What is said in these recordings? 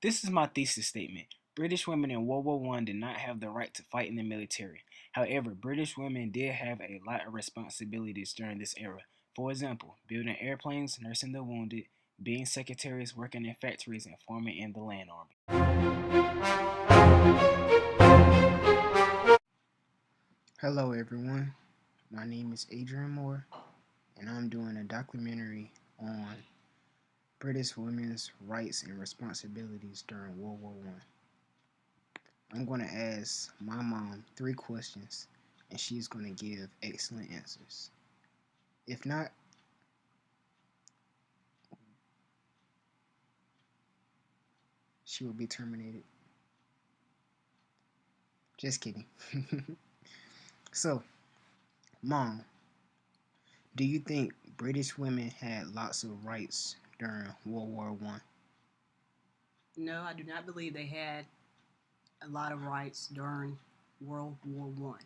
This is my thesis statement. British women in World War I did not have the right to fight in the military. However, British women did have a lot of responsibilities during this era. For example, building airplanes, nursing the wounded, being secretaries, working in factories, and forming in the land army. Hello, everyone. My name is Adrian Moore, and I'm doing a documentary on British women's rights and responsibilities during World War I. I'm going to ask my mom 3 questions, and she's going to give excellent answers. If not, she will be terminated. Just kidding. So, Mom, do you think British women had lots of rights during World War I? No, I do not believe they had a lot of rights during World War One.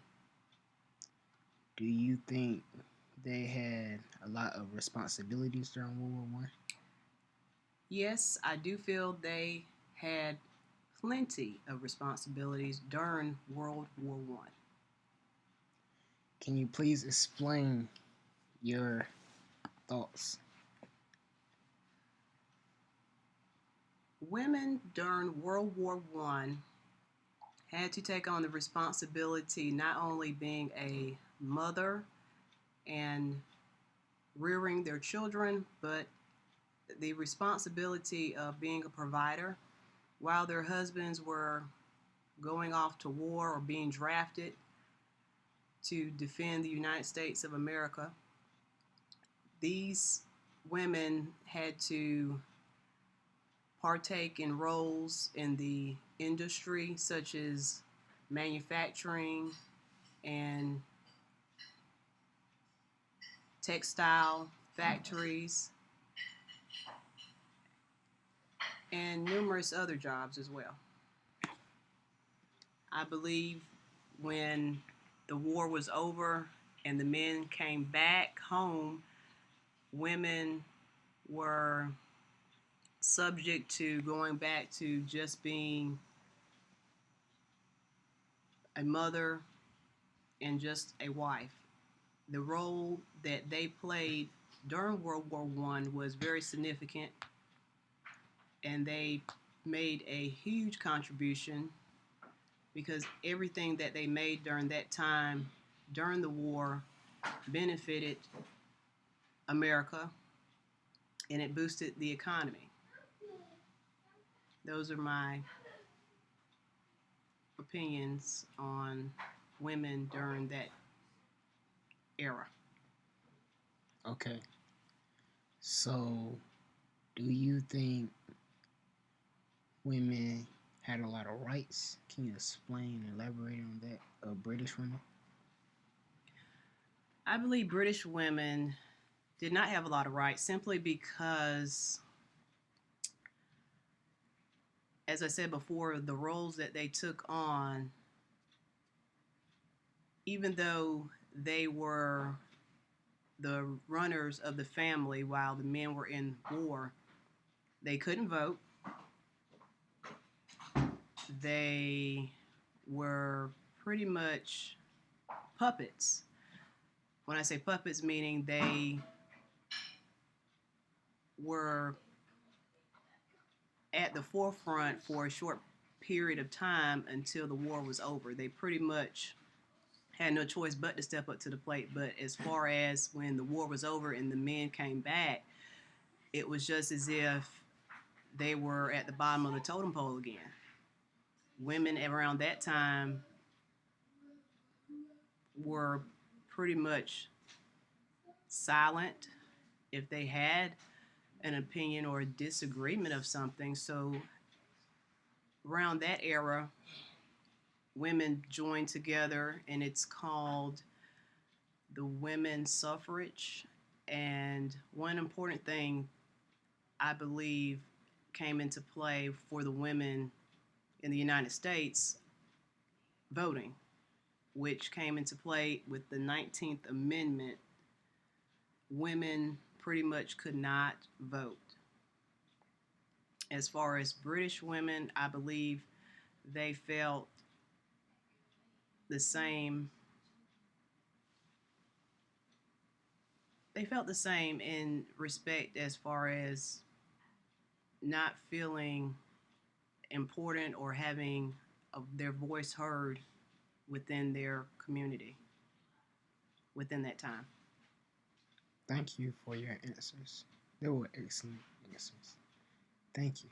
Do you think they had a lot of responsibilities during World War I? Yes, I do feel they had plenty of responsibilities during World War One. Can you please explain your thoughts? Women during World War One had to take on the responsibility not only being a mother and rearing their children, but the responsibility of being a provider while their husbands were going off to war or being drafted to defend the United States of America. These women had to partake in roles in the industry, such as manufacturing and textile factories, and numerous other jobs as well. I believe when the war was over and the men came back home, women were subject to going back to just being a mother and just a wife. The role that they played during World War One was very significant, and they made a huge contribution because everything that they made during that time, during the war, benefited America and it boosted the economy. Those are my opinions on women during that era. Okay, so do you think women had a lot of rights? Can you explain and elaborate on that of British women? I believe British women did not have a lot of rights simply because, as I said before, the roles that they took on, even though they were the runners of the family while the men were in war, they couldn't vote. They were pretty much puppets. When I say puppets, meaning they were at the forefront for a short period of time until the war was over. They pretty much had no choice but to step up to the plate. But as far as when the war was over and the men came back, it was just as if they were at the bottom of the totem pole again. Women around that time were pretty much silent if they had an opinion or a disagreement of something. So around that era, women joined together, and it's called the women's suffrage. And one important thing I believe came into play for the women in the United States, voting, which came into play with the 19th Amendment. Women pretty much could not vote. As far as British women, I believe they felt the same. They felt the same in respect as far as not feeling important or having their voice heard within their community within that time. Thank you for your answers. They were excellent answers. Thank you.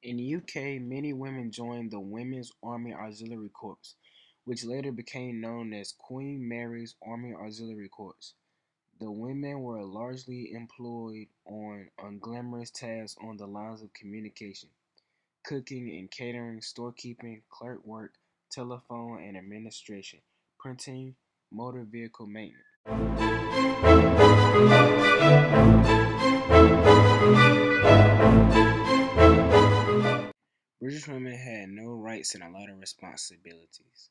In the UK, many women joined the Women's Army Auxiliary Corps, which later became known as Queen Mary's Army Auxiliary Corps. The women were largely employed on unglamorous tasks on the lines of communication, cooking and catering, storekeeping, clerk work, telephone and administration, printing, motor vehicle maintenance. British women had no rights and a lot of responsibilities.